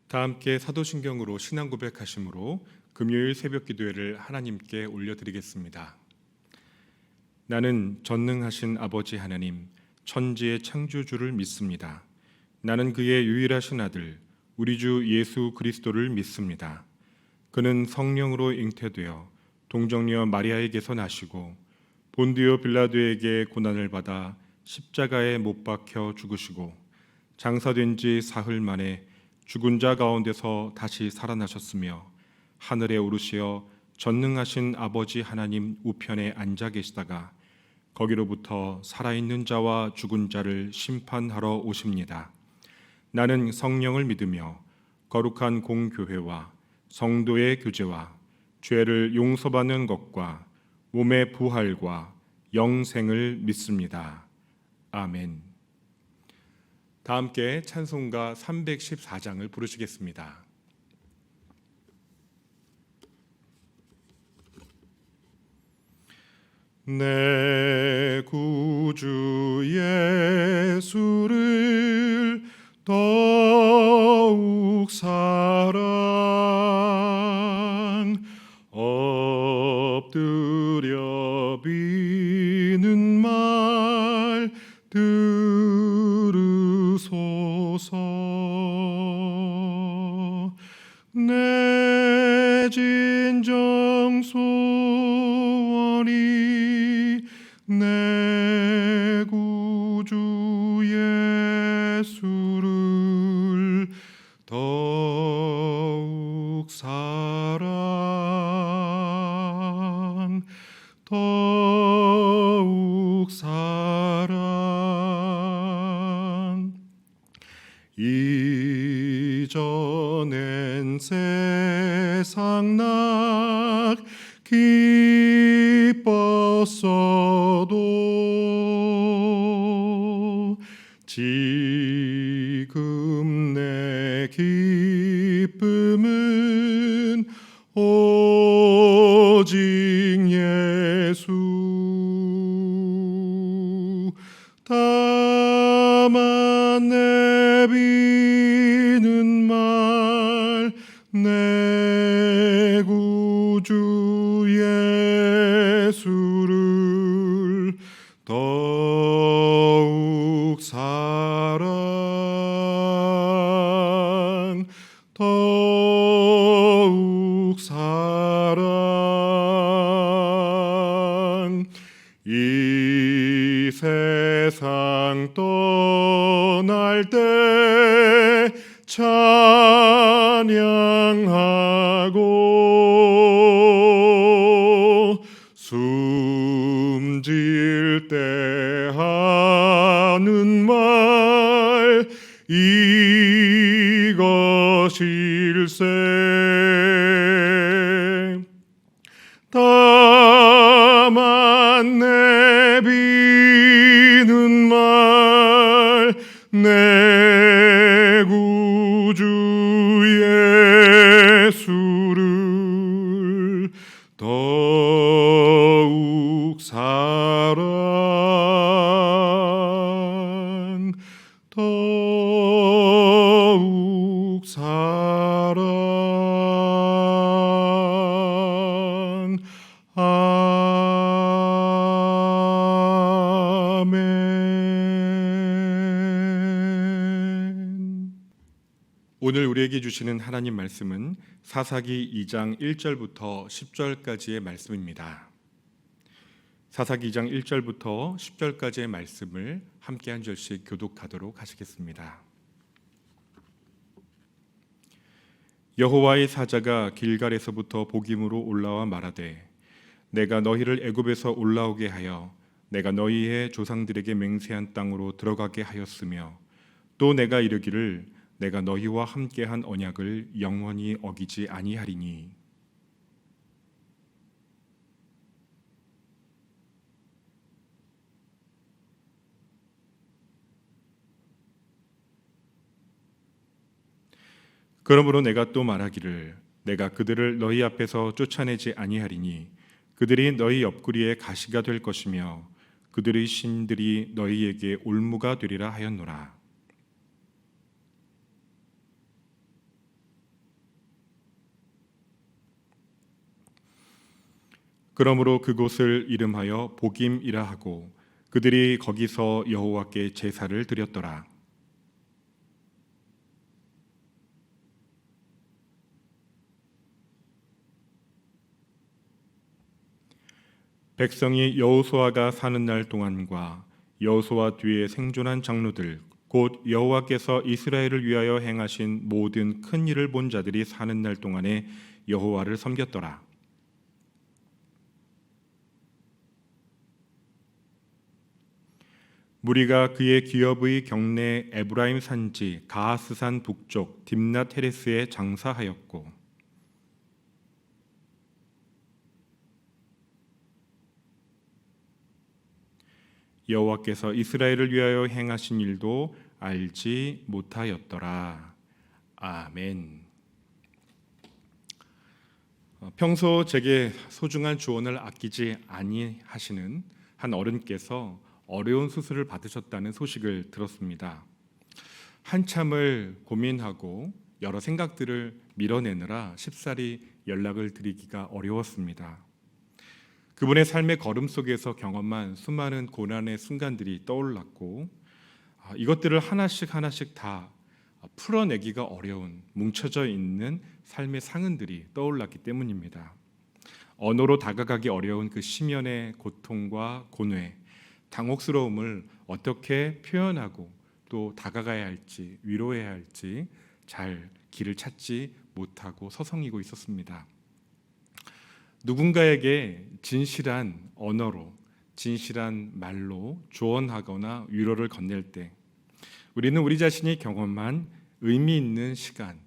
다 함께 사도신경으로 신앙 고백하심으로 금요일 새벽 기도회를 하나님께 올려드리겠습니다. 나는 전능하신 아버지 하나님, 천지의 창조주를 믿습니다. 나는 그의 유일하신 아들, 우리 주 예수 그리스도를 믿습니다. 그는 성령으로 잉태되어 동정녀 마리아에게서 나시고 본디오 빌라도에게 고난을 받아 십자가에 못 박혀 죽으시고 장사된 지 사흘 만에 죽은 자 가운데서 다시 살아나셨으며 하늘에 오르시어 전능하신 아버지 하나님 우편에 앉아 계시다가 거기로부터 살아있는 자와 죽은 자를 심판하러 오십니다. 나는 성령을 믿으며 거룩한 공교회와 성도의 교제와 죄를 용서받는 것과 몸의 부활과 영생을 믿습니다. 아멘. 다 함께 찬송가 314장을 부르시겠습니다. 내 구주 예수를 더욱 사랑 엎드려 비는 말 들으소서. 내 진정 소원이 내 구주 예수를 더욱 사랑 더욱 사랑 이전엔 세상 낙 기뻤어도 지금 내 기쁨은 오직 예수. 다만 내비는 말 내 구주 예수를 더욱 사랑 더욱 사랑 이 세상 떠날 때 찬양하고 숨질 때 하는 말 이것일세. 다만 내비는 말 내 구주 예수를 더욱 사랑 더욱 사랑 아멘. 오늘 우리에게 주시는 하나님 말씀은 사사기 2장 1절부터 10절까지의 말씀입니다. 사사기 2장 1절부터 10절까지의 말씀을 함께 한 절씩 교독하도록 하시겠습니다. 여호와의 사자가 길갈에서부터 복임으로 올라와 말하되 내가 너희를 애굽에서 올라오게 하여 내가 너희의 조상들에게 맹세한 땅으로 들어가게 하였으며 또 내가 이르기를 내가 너희와 함께한 언약을 영원히 어기지 아니하리니 그러므로 내가 또 말하기를 내가 그들을 너희 앞에서 쫓아내지 아니하리니 그들이 너희 옆구리에 가시가 될 것이며 그들의 신들이 너희에게 올무가 되리라 하였노라. 그러므로 그곳을 이름하여 보김이라 하고 그들이 거기서 여호와께 제사를 드렸더라. 백성이 여호수아가 사는 날 동안과 여호수아 뒤에 생존한 장로들 곧 여호와께서 이스라엘을 위하여 행하신 모든 큰 일을 본 자들이 사는 날 동안에 여호와를 섬겼더라. 무리가 그의 기업의 경내 에브라임 산지 가하스산 북쪽 딥낫 헤레스에 장사하였고 여호와께서 이스라엘을 위하여 행하신 일도 알지 못하였더라. 아멘. 평소 제게 소중한 조언을 아끼지 아니하시는 한 어른께서 어려운 수술을 받으셨다는 소식을 들었습니다. 한참을 고민하고 여러 생각들을 밀어내느라 쉽사리 연락을 드리기가 어려웠습니다. 그분의 삶의 걸음 속에서 경험한 수많은 고난의 순간들이 떠올랐고 이것들을 하나씩 다 풀어내기가 어려운 뭉쳐져 있는 삶의 상흔들이 떠올랐기 때문입니다. 언어로 다가가기 어려운 그 심연의 고통과 고뇌, 당혹스러움을 어떻게 표현하고 또 다가가야 할지 위로해야 할지 잘 길을 찾지 못하고 서성이고 있었습니다. 누군가에게 진실한 언어로 진실한 말로 조언하거나 위로를 건넬 때 우리는 우리 자신이 경험한 의미 있는 시간,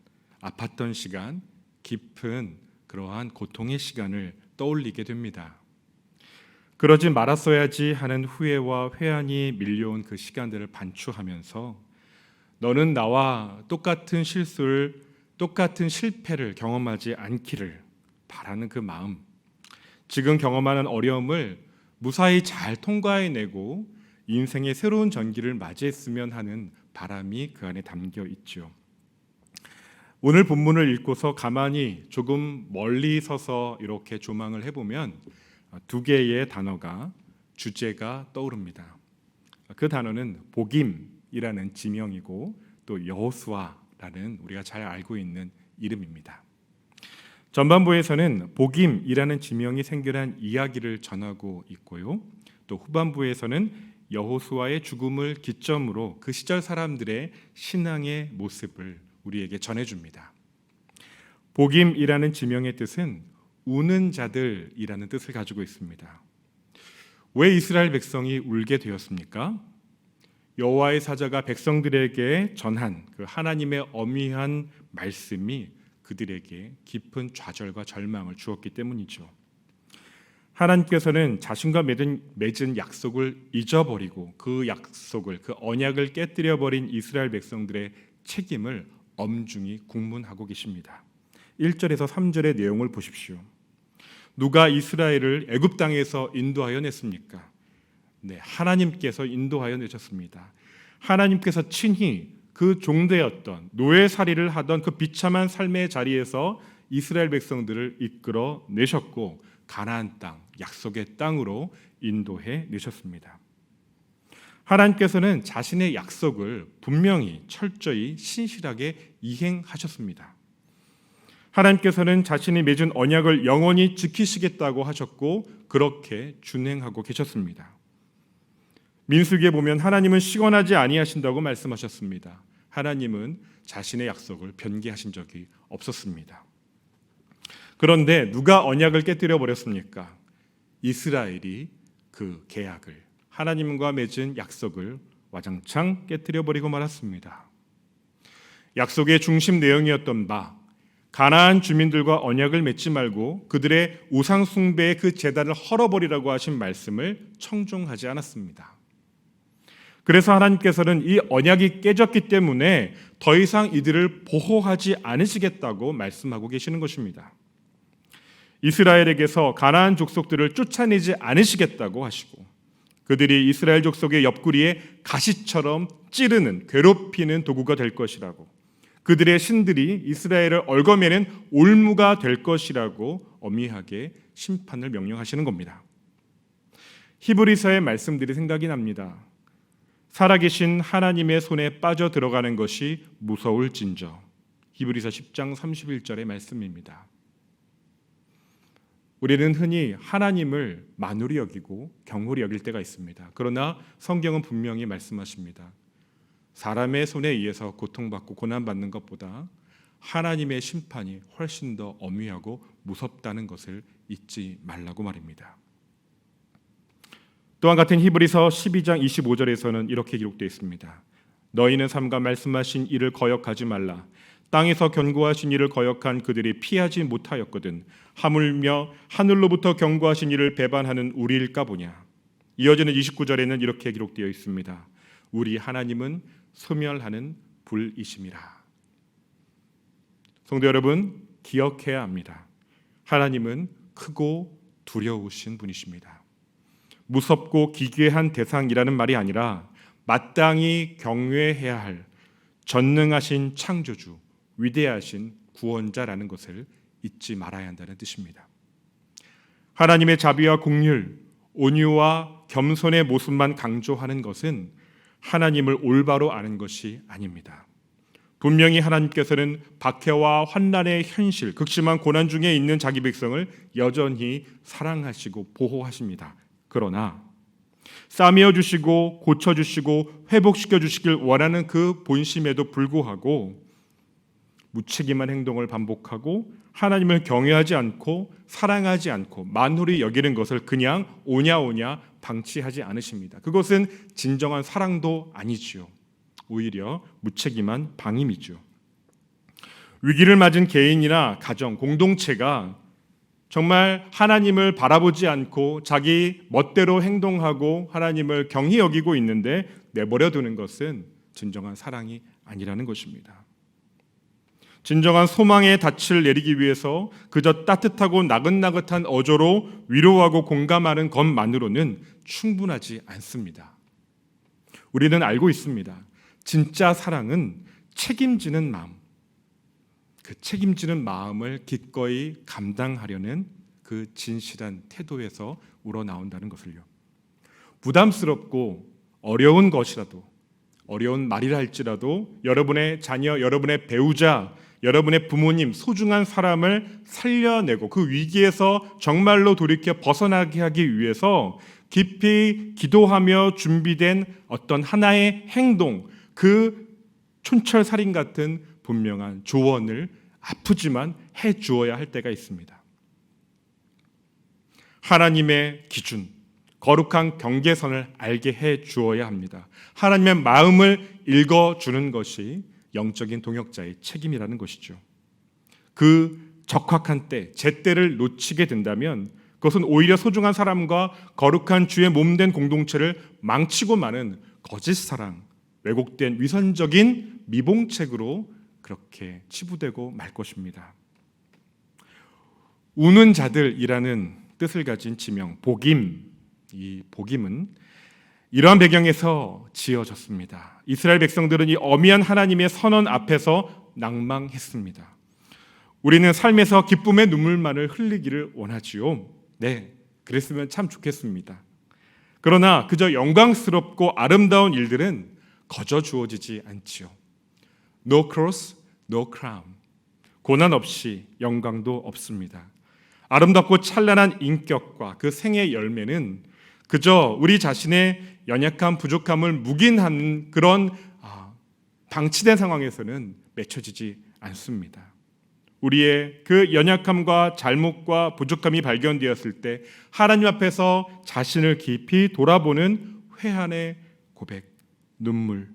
아팠던 시간, 깊은 그러한 고통의 시간을 떠올리게 됩니다. 그러지 말았어야지 하는 후회와 회한이 밀려온 그 시간들을 반추하면서 너는 나와 똑같은 실수를, 똑같은 실패를 경험하지 않기를 바라는 그 마음, 지금 경험하는 어려움을 무사히 잘 통과해내고 인생의 새로운 전기를 맞이했으면 하는 바람이 그 안에 담겨 있죠. 오늘 본문을 읽고서 가만히 조금 멀리 서서 이렇게 조망을 해보면 두 개의 단어가 주제가 떠오릅니다. 그 단어는 보김이라는 지명이고 또 여호수아라는 우리가 잘 알고 있는 이름입니다. 전반부에서는 보김이라는 지명이 생겨난 이야기를 전하고 있고요. 또 후반부에서는 여호수아의 죽음을 기점으로 그 시절 사람들의 신앙의 모습을 우리에게 전해줍니다. 보김이라는 지명의 뜻은 우는 자들이라는 뜻을 가지고 있습니다. 왜 이스라엘 백성이 울게 되었습니까? 여호와의 사자가 백성들에게 전한 그 하나님의 엄의한 말씀이 그들에게 깊은 좌절과 절망을 주었기 때문이죠. 하나님께서는 자신과 맺은 약속을 잊어버리고 그 약속을, 그 언약을 깨뜨려 버린 이스라엘 백성들의 책임을 엄중히 국문하고 계십니다. 1절에서 3절의 내용을 보십시오. 누가 이스라엘을 애굽 땅에서 인도하여 냈습니까? 네, 하나님께서 인도하여 내셨습니다. 하나님께서 친히 그 종되었던 노예살이를 하던 그 비참한 삶의 자리에서 이스라엘 백성들을 이끌어 내셨고 가나안 땅, 약속의 땅으로 인도해 내셨습니다. 하나님께서는 자신의 약속을 분명히 철저히 신실하게 이행하셨습니다. 하나님께서는 자신이 맺은 언약을 영원히 지키시겠다고 하셨고 그렇게 준행하고 계셨습니다. 민수기에 보면 하나님은 시건하지 아니하신다고 말씀하셨습니다. 하나님은 자신의 약속을 변개하신 적이 없었습니다. 그런데 누가 언약을 깨뜨려 버렸습니까? 이스라엘이 그 계약을, 하나님과 맺은 약속을 와장창 깨뜨려 버리고 말았습니다. 약속의 중심 내용이었던 바 가나안 주민들과 언약을 맺지 말고 그들의 우상 숭배의 그 제단을 헐어버리라고 하신 말씀을 청종하지 않았습니다. 그래서 하나님께서는 이 언약이 깨졌기 때문에 더 이상 이들을 보호하지 않으시겠다고 말씀하고 계시는 것입니다. 이스라엘에게서 가나안 족속들을 쫓아내지 않으시겠다고 하시고, 그들이 이스라엘 족속의 옆구리에 가시처럼 찌르는, 괴롭히는 도구가 될 것이라고, 그들의 신들이 이스라엘을 얽어매는 올무가 될 것이라고 엄미하게 심판을 명령하시는 겁니다. 히브리서의 말씀들이 생각이 납니다. 살아계신 하나님의 손에 빠져 들어가는 것이 무서울진저. 히브리서 10장 31절의 말씀입니다. 우리는 흔히 하나님을 만우리 여기고 경홀히 여길 때가 있습니다. 그러나 성경은 분명히 말씀하십니다. 사람의 손에 의해서 고통받고 고난받는 것보다 하나님의 심판이 훨씬 더 엄위하고 무섭다는 것을 잊지 말라고 말입니다. 또한 같은 히브리서 12장 25절에서는 이렇게 기록되어 있습니다. 너희는 삼가 말씀하신 이를 거역하지 말라. 땅에서 견고하신 이를 거역한 그들이 피하지 못하였거든 하물며 하늘로부터 견고하신 이를 배반하는 우리일까 보냐. 이어지는 29절에는 이렇게 기록되어 있습니다. 우리 하나님은 소멸하는 불이심이라. 성도 여러분, 기억해야 합니다. 하나님은 크고 두려우신 분이십니다. 무섭고 기괴한 대상이라는 말이 아니라 마땅히 경외해야 할 전능하신 창조주, 위대하신 구원자라는 것을 잊지 말아야 한다는 뜻입니다. 하나님의 자비와 긍휼, 온유와 겸손의 모습만 강조하는 것은 하나님을 올바로 아는 것이 아닙니다. 분명히 하나님께서는 박해와 환난의 현실, 극심한 고난 중에 있는 자기 백성을 여전히 사랑하시고 보호하십니다. 그러나 싸매어 주시고 고쳐 주시고 회복시켜 주시길 원하는 그 본심에도 불구하고 무책임한 행동을 반복하고 하나님을 경외하지 않고 사랑하지 않고 만홀히 여기는 것을 그냥 오냐오냐 방치하지 않으십니다. 그것은 진정한 사랑도 아니지요. 오히려 무책임한 방임이죠. 위기를 맞은 개인이나 가정, 공동체가 정말 하나님을 바라보지 않고 자기 멋대로 행동하고 하나님을 경히 여기고 있는데 내버려 두는 것은 진정한 사랑이 아니라는 것입니다. 진정한 소망의 닻을 내리기 위해서 그저 따뜻하고 나긋나긋한 어조로 위로하고 공감하는 것만으로는 충분하지 않습니다. 우리는 알고 있습니다. 진짜 사랑은 책임지는 마음, 그 책임지는 마음을 기꺼이 감당하려는 그 진실한 태도에서 우러나온다는 것을요. 부담스럽고 어려운 것이라도, 어려운 말이라 할지라도 여러분의 자녀, 여러분의 배우자, 여러분의 부모님, 소중한 사람을 살려내고 그 위기에서 정말로 돌이켜 벗어나게 하기 위해서 깊이 기도하며 준비된 어떤 하나의 행동, 그 촌철살인 같은 분명한 조언을 아프지만 해 주어야 할 때가 있습니다. 하나님의 기준, 거룩한 경계선을 알게 해 주어야 합니다. 하나님의 마음을 읽어주는 것이 영적인 동역자의 책임이라는 것이죠. 그 적확한 때, 제때를 놓치게 된다면 그것은 오히려 소중한 사람과 거룩한 주의 몸된 공동체를 망치고 마는 거짓 사랑, 왜곡된 위선적인 미봉책으로 그렇게 치부되고 말 것입니다. 우는 자들이라는 뜻을 가진 지명, 복임, 이 복임은 이러한 배경에서 지어졌습니다. 이스라엘 백성들은 이 어미한 하나님의 선언 앞에서 낭망했습니다. 우리는 삶에서 기쁨의 눈물만을 흘리기를 원하지요. 네, 그랬으면 참 좋겠습니다. 그러나 그저 영광스럽고 아름다운 일들은 거저 주어지지 않지요. No cross, no crown. 고난 없이 영광도 없습니다. 아름답고 찬란한 인격과 그 생의 열매는 그저 우리 자신의 연약함, 부족함을 묵인하는 그런 방치된 상황에서는 맺혀지지 않습니다. 우리의 그 연약함과 잘못과 부족함이 발견되었을 때 하나님 앞에서 자신을 깊이 돌아보는 회한의 고백, 눈물,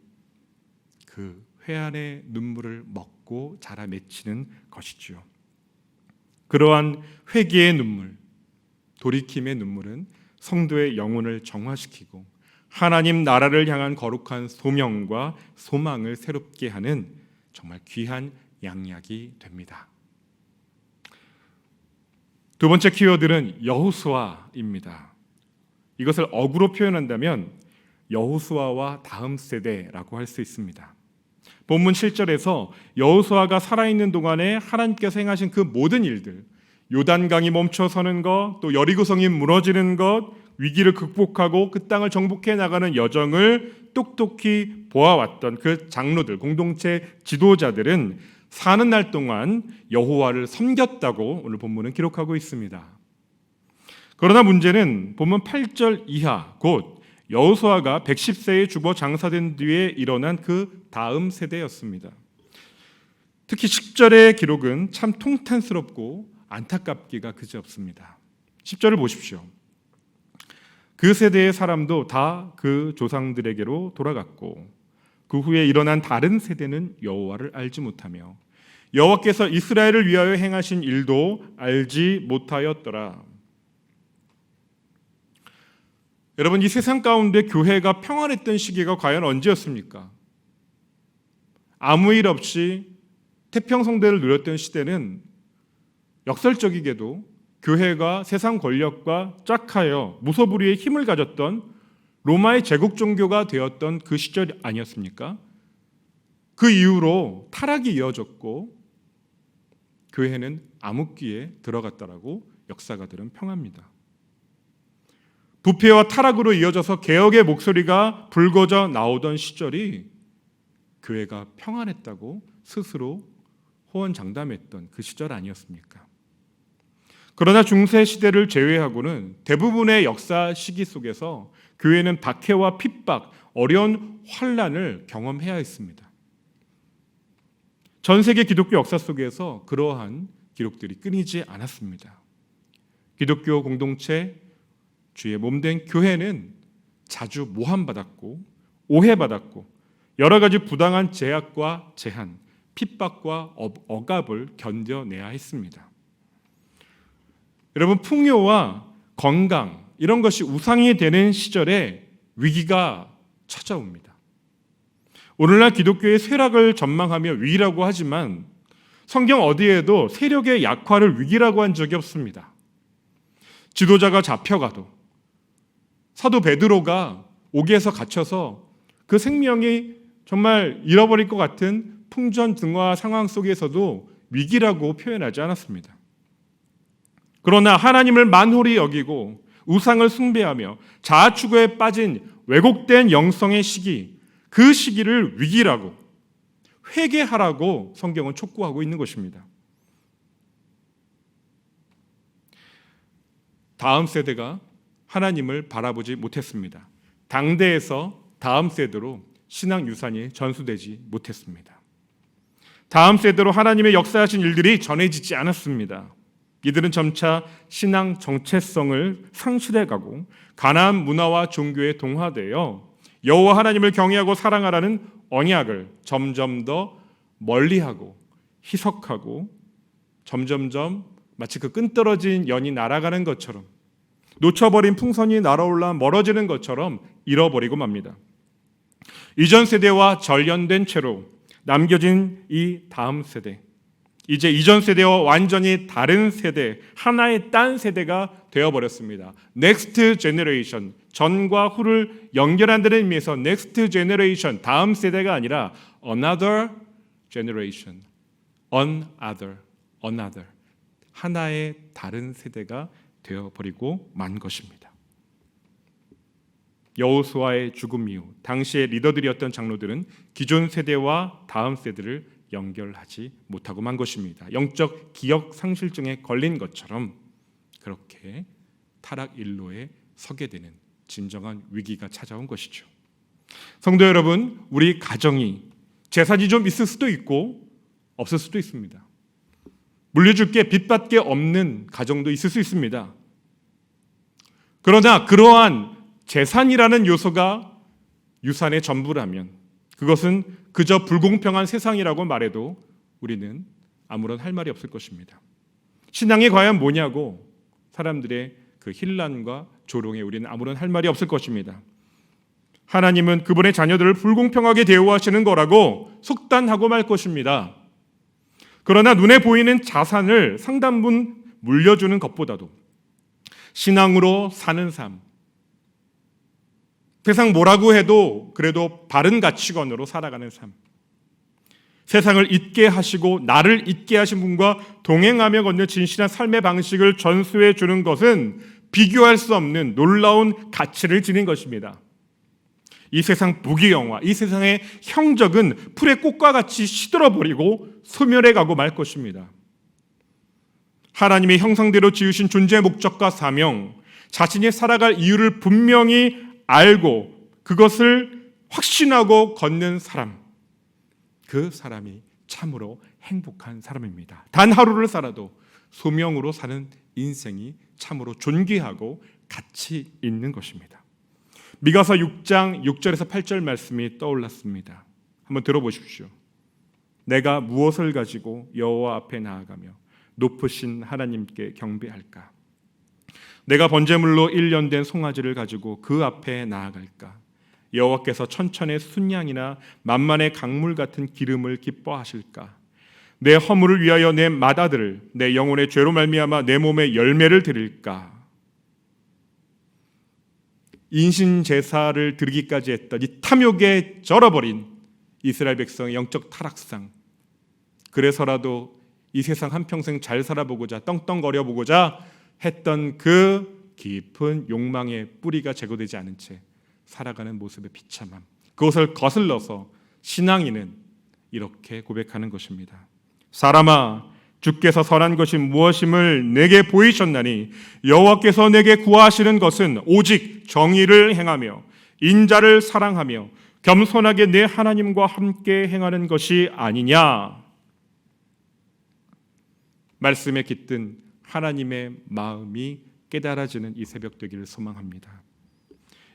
그 회한의 눈물을 먹고 자라 맺히는 것이지요. 그러한 회개의 눈물, 돌이킴의 눈물은 성도의 영혼을 정화시키고 하나님 나라를 향한 거룩한 소명과 소망을 새롭게 하는 정말 귀한 양약이 됩니다. 두 번째 키워드는 여호수아입니다. 이것을 어구로 표현한다면 여호수아와 다음 세대라고 할 수 있습니다. 본문 7절에서 여호수아가 살아있는 동안에 하나님께서 행하신 그 모든 일들, 요단강이 멈춰서는 것, 또 여리고성이 무너지는 것, 위기를 극복하고 그 땅을 정복해 나가는 여정을 똑똑히 보아왔던 그 장로들, 공동체 지도자들은 사는 날 동안 여호와를 섬겼다고 오늘 본문은 기록하고 있습니다. 그러나 문제는 본문 8절 이하, 곧 여호수아가 110세에 죽어 장사된 뒤에 일어난 그 다음 세대였습니다. 특히 10절의 기록은 참 통탄스럽고 안타깝기가 그지없습니다. 10절을 보십시오. 그 세대의 사람도 다 그 조상들에게로 돌아갔고 그 후에 일어난 다른 세대는 여호와를 알지 못하며 여호와께서 이스라엘을 위하여 행하신 일도 알지 못하였더라. 여러분, 이 세상 가운데 교회가 평안했던 시기가 과연 언제였습니까? 아무 일 없이 태평성대를 누렸던 시대는 역설적이게도 교회가 세상 권력과 짝하여 무소불위의 힘을 가졌던 로마의 제국 종교가 되었던 그 시절 아니었습니까? 그 이후로 타락이 이어졌고 교회는 암흑기에 들어갔다라고 역사가들은 평합니다. 부패와 타락으로 이어져서 개혁의 목소리가 불거져 나오던 시절이 교회가 평안했다고 스스로 호언장담했던 그 시절 아니었습니까? 그러나 중세 시대를 제외하고는 대부분의 역사 시기 속에서 교회는 박해와 핍박, 어려운 환난을 경험해야 했습니다. 전 세계 기독교 역사 속에서 그러한 기록들이 끊이지 않았습니다. 기독교 공동체, 주의 몸된 교회는 자주 모함받았고 오해받았고 여러 가지 부당한 제약과 제한, 핍박과 억압을 견뎌내야 했습니다. 여러분, 풍요와 건강 이런 것이 우상이 되는 시절에 위기가 찾아옵니다. 오늘날 기독교의 쇠락을 전망하며 위기라고 하지만 성경 어디에도 세력의 약화를 위기라고 한 적이 없습니다. 지도자가 잡혀가도 사도 베드로가 옥에서 갇혀서 그 생명이 정말 잃어버릴 것 같은 풍전등화 상황 속에서도 위기라고 표현하지 않았습니다. 그러나 하나님을 만홀히 여기고 우상을 숭배하며 자아추구에 빠진 왜곡된 영성의 시기, 그 시기를 위기라고, 회개하라고 성경은 촉구하고 있는 것입니다. 다음 세대가 하나님을 바라보지 못했습니다. 당대에서 다음 세대로 신앙 유산이 전수되지 못했습니다. 다음 세대로 하나님의 역사하신 일들이 전해지지 않았습니다. 이들은 점차 신앙 정체성을 상실해가고 가나안 문화와 종교에 동화되어 여호와 하나님을 경외하고 사랑하라는 언약을 점점 더 멀리하고 희석하고 점점점 마치 그 끈떨어진 연이 날아가는 것처럼, 놓쳐버린 풍선이 날아올라 멀어지는 것처럼 잃어버리고 맙니다. 이전 세대와 절연된 채로 남겨진 이 다음 세대, 이제 이전 세대와 완전히 다른 세대, 하나의 딴 세대가 되어버렸습니다. Next Generation, 전과 후를 연결한다는 의미에서 Next Generation, 다음 세대가 아니라 Another Generation, Another, 하나의 다른 세대가 되어버리고 만 것입니다. 여호수아의 죽음 이후 당시의 리더들이었던 장로들은 기존 세대와 다음 세대를 연결하지 못하고 만 것입니다. 영적 기억 상실증에 걸린 것처럼 그렇게 타락 일로에 서게 되는 진정한 위기가 찾아온 것이죠. 성도 여러분, 우리 가정이 재산이 좀 있을 수도 있고 없을 수도 있습니다. 물려줄 게 빚밖에 없는 가정도 있을 수 있습니다. 그러나 그러한 재산이라는 요소가 유산의 전부라면 그것은 그저 불공평한 세상이라고 말해도 우리는 아무런 할 말이 없을 것입니다. 신앙이 과연 뭐냐고 사람들의 그 혼란과 조롱에 우리는 아무런 할 말이 없을 것입니다. 하나님은 그분의 자녀들을 불공평하게 대우하시는 거라고 속단하고 말 것입니다. 그러나 눈에 보이는 자산을 상당분 물려주는 것보다도 신앙으로 사는 삶, 세상 뭐라고 해도 그래도 바른 가치관으로 살아가는 삶, 세상을 잊게 하시고 나를 잊게 하신 분과 동행하며 걷는 진실한 삶의 방식을 전수해 주는 것은 비교할 수 없는 놀라운 가치를 지닌 것입니다. 이 세상 부귀영화, 이 세상의 형적은 풀의 꽃과 같이 시들어버리고 소멸해 가고 말 것입니다. 하나님의 형상대로 지으신 존재의 목적과 사명, 자신이 살아갈 이유를 분명히 알고 그것을 확신하고 걷는 사람, 그 사람이 참으로 행복한 사람입니다. 단 하루를 살아도 소명으로 사는 인생이 참으로 존귀하고 가치 있는 것입니다. 미가서 6장 6절에서 8절 말씀이 떠올랐습니다. 한번 들어보십시오. 내가 무엇을 가지고 여호와 앞에 나아가며 높으신 하나님께 경배할까? 내가 번제물로 1년 된 송아지를 가지고 그 앞에 나아갈까? 여호와께서 천천의 순양이나 만만의 강물 같은 기름을 기뻐하실까? 내 허물을 위하여 내 맏아들을 내 영혼의 죄로 말미암아 내 몸에 열매를 드릴까? 인신 제사를 드리기까지 했던 이 탐욕에 절어버린 이스라엘 백성의 영적 타락상, 그래서라도 이 세상 한평생 잘 살아보고자 떵떵거려 보고자 했던 그 깊은 욕망의 뿌리가 제거되지 않은 채 살아가는 모습의 비참함, 그것을 거슬러서 신앙인은 이렇게 고백하는 것입니다. 사람아, 주께서 선한 것이 무엇임을 내게 보이셨나니 여호와께서 내게 구하시는 것은 오직 정의를 행하며 인자를 사랑하며 겸손하게 내 하나님과 함께 행하는 것이 아니냐. 말씀에 깃든 하나님의 마음이 깨달아지는 이 새벽 되기를 소망합니다.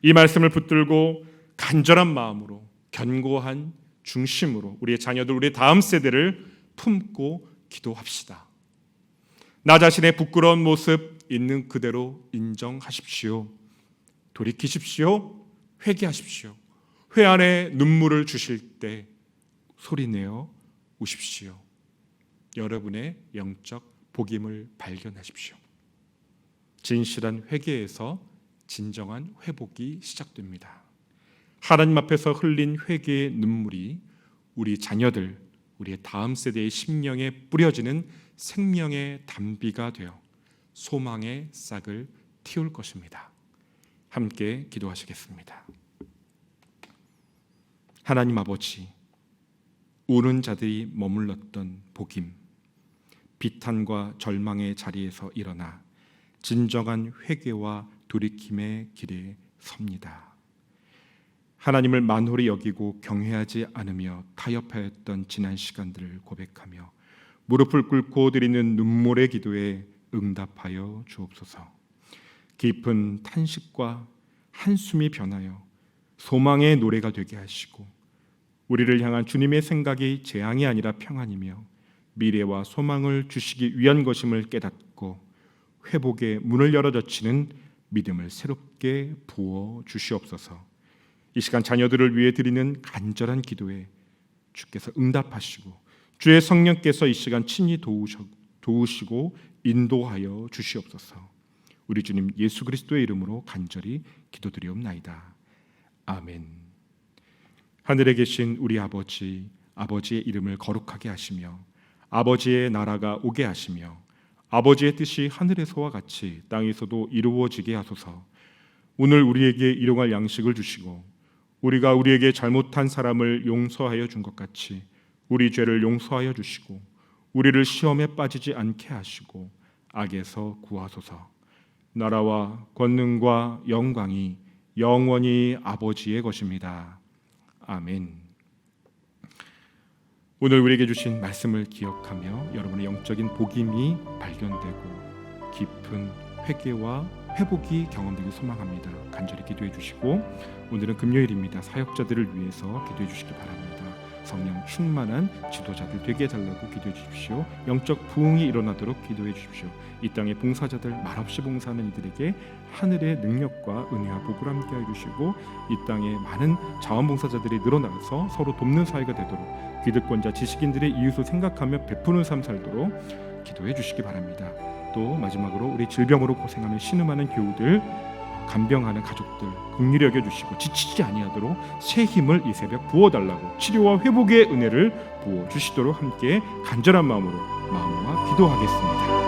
이 말씀을 붙들고 간절한 마음으로 견고한 중심으로 우리의 자녀들, 우리의 다음 세대를 품고 기도합시다. 나 자신의 부끄러운 모습 있는 그대로 인정하십시오. 돌이키십시오. 회개하십시오. 회 안에 눈물을 주실 때 소리내어 우십시오. 여러분의 영적 복임을 발견하십시오. 진실한 회개에서 진정한 회복이 시작됩니다. 하나님 앞에서 흘린 회개의 눈물이 우리 자녀들, 우리의 다음 세대의 심령에 뿌려지는 생명의 단비가 되어 소망의 싹을 틔울 것입니다. 함께 기도하시겠습니다. 하나님 아버지, 우는 자들이 머물렀던 복임, 비탄과 절망의 자리에서 일어나 진정한 회개와 돌이킴의 길에 섭니다. 하나님을 만홀히 여기고 경외하지 않으며 타협하였던 지난 시간들을 고백하며 무릎을 꿇고 드리는 눈물의 기도에 응답하여 주옵소서. 깊은 탄식과 한숨이 변하여 소망의 노래가 되게 하시고 우리를 향한 주님의 생각이 재앙이 아니라 평안이며 미래와 소망을 주시기 위한 것임을 깨닫고 회복의 문을 열어 젖히는 믿음을 새롭게 부어 주시옵소서. 이 시간 자녀들을 위해 드리는 간절한 기도에 주께서 응답하시고 주의 성령께서 이 시간 친히 도우시고 인도하여 주시옵소서. 우리 주님 예수 그리스도의 이름으로 간절히 기도드리옵나이다. 아멘. 하늘에 계신 우리 아버지, 아버지의 이름을 거룩하게 하시며 아버지의 나라가 오게 하시며 아버지의 뜻이 하늘에서와 같이 땅에서도 이루어지게 하소서. 오늘 우리에게 일용할 양식을 주시고 우리가 우리에게 잘못한 사람을 용서하여 준 것 같이 우리 죄를 용서하여 주시고 우리를 시험에 빠지지 않게 하시고 악에서 구하소서. 나라와 권능과 영광이 영원히 아버지의 것입니다. 아멘. 오늘 우리에게 주신 말씀을 기억하며 여러분의 영적인 복임이 발견되고 깊은 회개와 회복이 경험되길 소망합니다. 간절히 기도해 주시고 오늘은 금요일입니다. 사역자들을 위해서 기도해 주시기 바랍니다. 성령 충만한 지도자들 되게 해달라고 기도해 주십시오. 영적 부흥이 일어나도록 기도해 주십시오. 이 땅의 봉사자들 말없이 봉사하는 이들에게 하늘의 능력과 은혜와 복을 함께해 주시고 이 땅에 많은 자원봉사자들이 늘어나서 서로 돕는 사회가 되도록 기득권자 지식인들의 이웃을 생각하며 베푸는 삶 살도록 기도해 주시기 바랍니다. 또 마지막으로 우리 질병으로 고생하며 신음하는 교우들, 간병하는 가족들 긍휼히 여겨주시고 지치지 아니하도록 새 힘을 이 새벽 부어달라고 치료와 회복의 은혜를 부어주시도록 함께 간절한 마음으로 기도하겠습니다.